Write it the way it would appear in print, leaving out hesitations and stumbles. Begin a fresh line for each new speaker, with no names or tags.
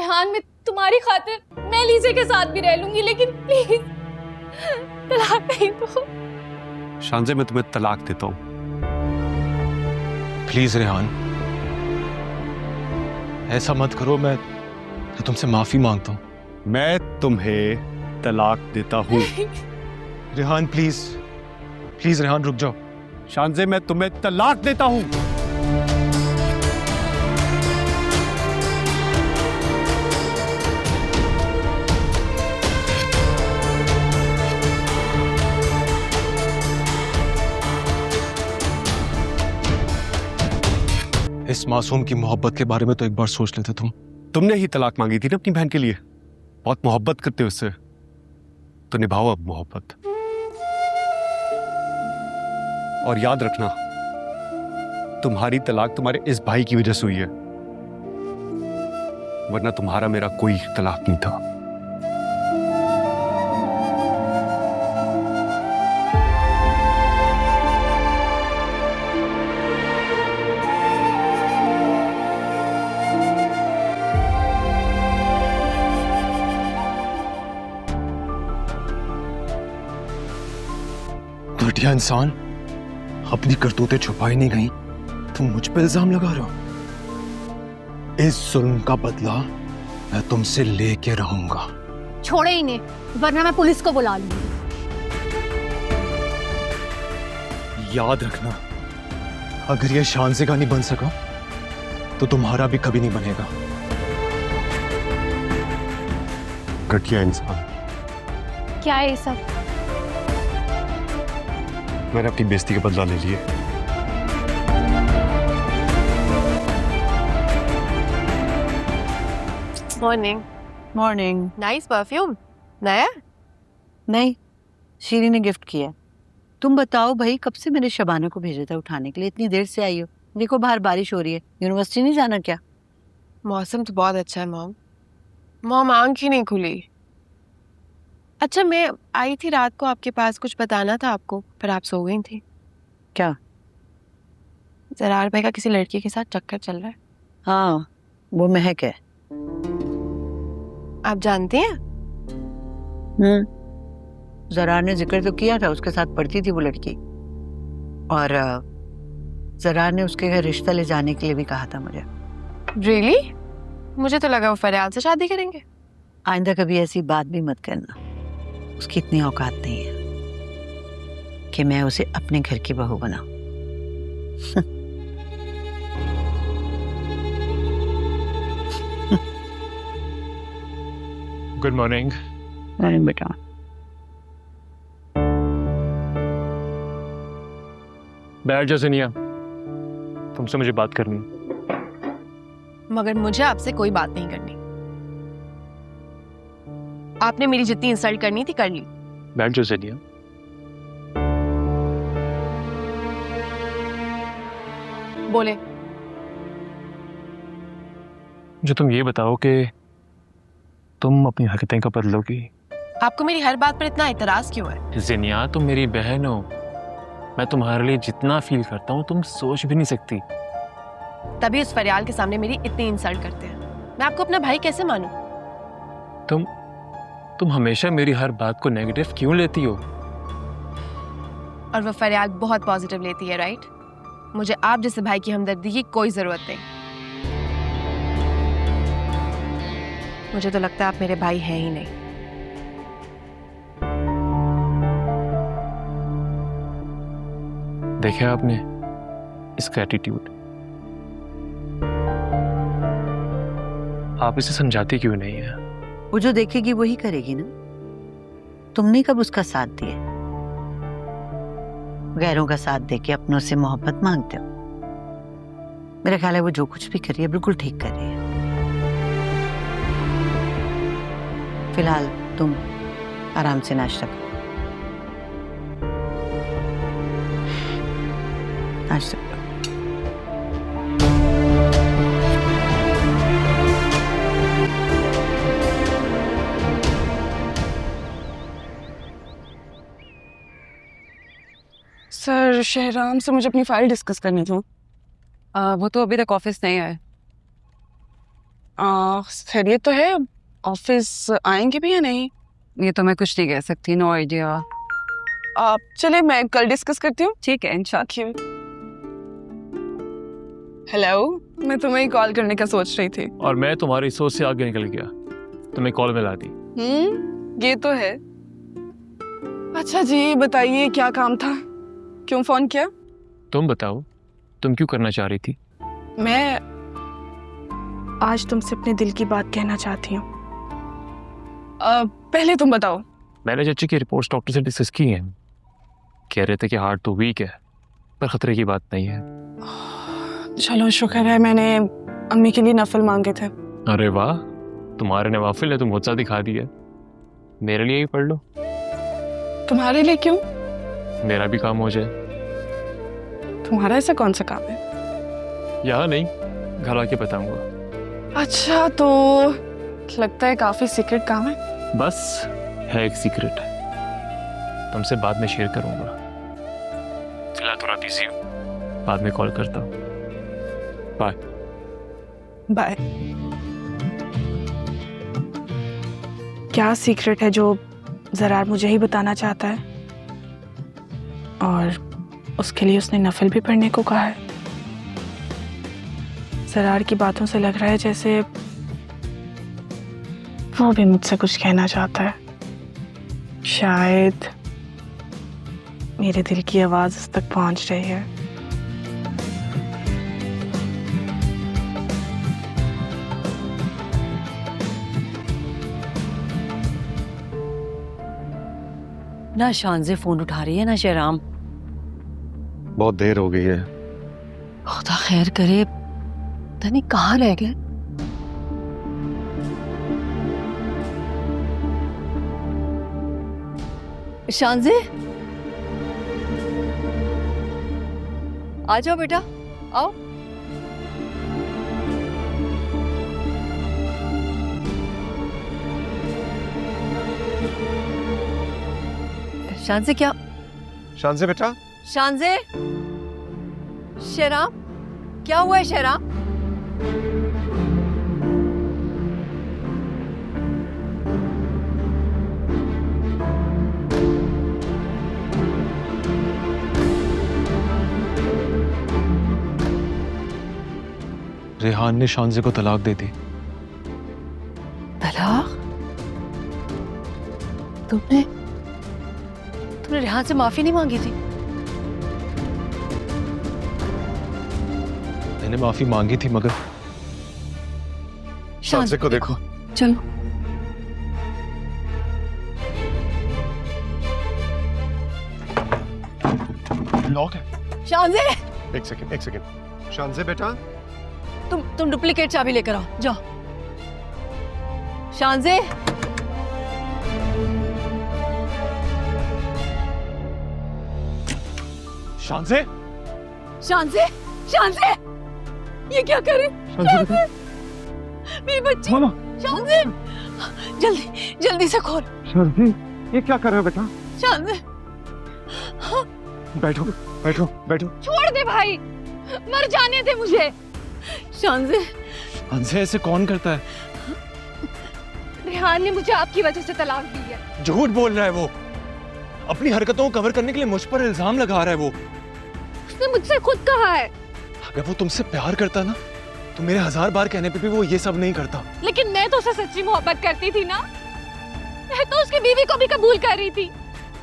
रेहान, मैं तुम्हारी खातिर मैं लीजे के साथ भी रह लूंगी, लेकिन प्लीज तलाक नहीं दो।
शांजे, मैं तुम्हें तलाक देता हूँ।
प्लीज रेहान, ऐसा मत करो। मैं तुमसे माफी मांगता हूँ।
मैं तुम्हें तलाक देता हूँ।
रेहान प्लीज, प्लीज रेहान रुक जाओ।
शांजे, मैं तुम्हें तलाक देता हूँ।
इस मासूम की मोहब्बत के बारे में तो एक बार सोच लेते तुम।
तुमने ही तलाक मांगी थी ना अपनी बहन के लिए। बहुत मोहब्बत करते हो उससे, तो निभाओ अब मोहब्बत। और याद रखना, तुम्हारी तलाक तुम्हारे इस भाई की वजह से हुई है, वरना तुम्हारा मेरा कोई इख्तिलाफ नहीं था।
घटिया इंसान, अपनी करतूतें छुपाई नहीं गई, तुम मुझ पे इल्जाम लगा रहे हो। इस जुल्म का बदला मैं तुमसे लेके रहूंगा।
छोड़े ही नहीं, वरना मैं पुलिस को बुला लूंगी।
याद रखना, अगर ये शांजे का नहीं बन सका तो तुम्हारा भी कभी नहीं बनेगा।
घटिया इंसान।
क्या है ये सब?
मैंने अपनी बेइज्जती का बदला ले लिया।
मॉर्निंग।
मॉर्निंग।
Nice perfume. नया?
नहीं, शीरी ने गिफ्ट किया। तुम बताओ भाई, कब से मैंने शबाना को भेजा था उठाने के लिए, इतनी देर से आई हो। देखो बाहर बारिश हो रही है, यूनिवर्सिटी नहीं जाना क्या?
मौसम तो बहुत अच्छा है मॉम। मॉम आंख ही नहीं खुली। अच्छा, मैं आई थी रात को आपके पास, कुछ बताना था आपको, पर आप सो गई थी।
क्या?
जरार भाई का किसी लड़की के साथ चक्कर चल रहा है।
हाँ, वो महक है।
आप जानती हैं?
जरार ने जिक्र तो किया था, उसके साथ पढ़ती थी वो लड़की। और जरार ने उसके घर रिश्ता ले जाने के लिए भी कहा था मुझे।
रियली? मुझे तो लगा वो फरियाल से शादी करेंगे।
आइंदा कभी ऐसी बात भी मत करना, उसकी इतनी औकात नहीं है कि मैं उसे अपने घर की बहू बनाऊं।
Good morning.
बेटा,
बैठ जा सनिया, तुमसे मुझे बात करनी है।
मगर मुझे आपसे कोई बात नहीं करनी। आपने मेरी जितनी इंसल्ट करनी थी कर ली।
बैठ जा सनिया।
बोले।
जो तुम ये बताओ कि तुम अपनी हरकतें कब बदलोगी?
आपको मेरी हर बात पर इतना एतराज क्यों है?
जिनिया, तुम मेरी बहन हो। मैं तुम्हारे लिए जितना फील करता हूँ तुम सोच भी नहीं सकती।
तभी उस फरियाल के सामने मेरी इतनी इंसल्ट करते हैं। मैं आपको अपना भाई कैसे मानूं?
तुम हमेशा मेरी हर बात को नेगेटिव क्यों लेती हो?
और वो फरियाल बहुत पॉजिटिव लेती है, राइट? मुझे आप जैसे भाई की हमदर्दी की कोई जरूरत नहीं। मुझे तो लगता है आप मेरे भाई हैं ही नहीं।
देखा आपने इसका एटीट्यूड। आप इसे समझाती क्यों नहीं है?
वो जो देखेगी वही करेगी ना। तुमने कब उसका साथ दिया? गैरों का साथ देके अपनों से मोहब्बत मांगते हो। मेरा ख्याल है वो जो कुछ भी कर रही है बिल्कुल ठीक कर रही है। फिलहाल तुम आराम से नाश्ता करो। नाश्ता करो।
सर, शहराम से मुझे अपनी फाइल डिस्कस करनी थी।
वो तो अभी तक ऑफिस नहीं आए।
खैरियत तो है। ऑफिस आएंगे भी या नहीं?
ये तो मैं कुछ नहीं कह सकती, नो आइडिया।
आप चले, मैं कल डिस्कस करती हूँ।
ठीक है इंशाल्लाह।
हेलो, मैं तुम्हें ही कॉल करने का सोच रही थी।
और मैं तुम्हारी सोच से आगे निकल गया, तुम्हें कॉल मिला दी।
ये तो है। अच्छा जी, बताइए क्या काम था, क्यों फोन किया?
तुम बताओ, तुम क्यों करना चाह रही थी?
मैं आज तुमसे अपने दिल की बात कहना चाहती हूँ। पहले तुम बताओ।
मैंने चाची की रिपोर्ट्स डॉक्टर से डिस्कस की हैं, कह रहे थे कि हार्ट तो वीक है पर खतरे की बात नहीं है।
चलो शुक्र है, मैंने अम्मी के लिए नफल मांगे थे।
अरे वाह, तुम्हारे नवाफिल ने तो मुझसा दिखा दिया। मेरे लिए ही पढ़ लो।
तुम्हारे लिए क्यों?
मेरा भी काम हो जाए।
तुम्हारा ऐसा कौन सा काम है?
यहाँ नहीं, घर आके बताऊंगा।
अच्छा, तो लगता है काफी सीक्रेट काम है।
बस है एक सीक्रेट, तुमसे बाद में शेयर करूंगा। फिलहाल थोड़ा बिजी हूँ, बाद में कॉल करता हूँ। बाय।
बाय। क्या सीक्रेट है जो ज़रार मुझे ही बताना चाहता है? और उसके लिए उसने नफल भी पढ़ने को कहा है। ज़रार की बातों से लग रहा है जैसे वो भी मुझसे कुछ कहना चाहता है। शायद मेरे दिल की आवाज़ उस तक पहुंच रही है।
ना शानज़े फोन उठा रही है ना शहराम।
बहुत देर हो गई है।
खुदा खैर करे, पता नहीं कहाँ रह गए। शानज़े, आ जाओ बेटा, आओ। शानज़े क्या?
शानज़े बेटा,
शानज़े, शहराम, क्या हुआ है शहराम?
रेहान ने शानज़े को तलाक दे दी।
तलाक? तुमने रेहान से माफी नहीं मांगी थी?
मैंने माफी मांगी थी मगर शानज़े को देखो।
चलो।
लॉक है।
शानज़े,
एक सेकंड। शानज़े बेटा,
तुम डुप्लीकेट चाबी लेकर आओ, जाओ। शानज़े,
शानज़े,
शानज़े, शानज़े, ये क्या करे? शानज़े, मेरी बच्ची।
मामा।
शानज़े, जल्दी से खोल।
शानज़े, ये क्या कर रहे हो बेटा?
शानज़े,
बैठो।
छोड़ दे भाई, मर जाने दे मुझे।
शानज़े,
शानज़े ऐसे कौन करता है?
रेहान ने मुझे आपकी वजह से तलाक दी है।
झूठ बोल रहा है वो। अपनी हरकतों को कवर करने के लिए मुझ पर इल्जाम लगा रहा है वो।
उसने मुझसे खुद कहा है।
अगर वो तुमसे प्यार करता ना तो मेरे 1000 बार कहने पे भी वो ये सब नहीं करता।
लेकिन मैं तो उसे सच्ची मोहब्बत करती थी ना। मैं तो उसकी बीवी को भी कबूल कर रही थी।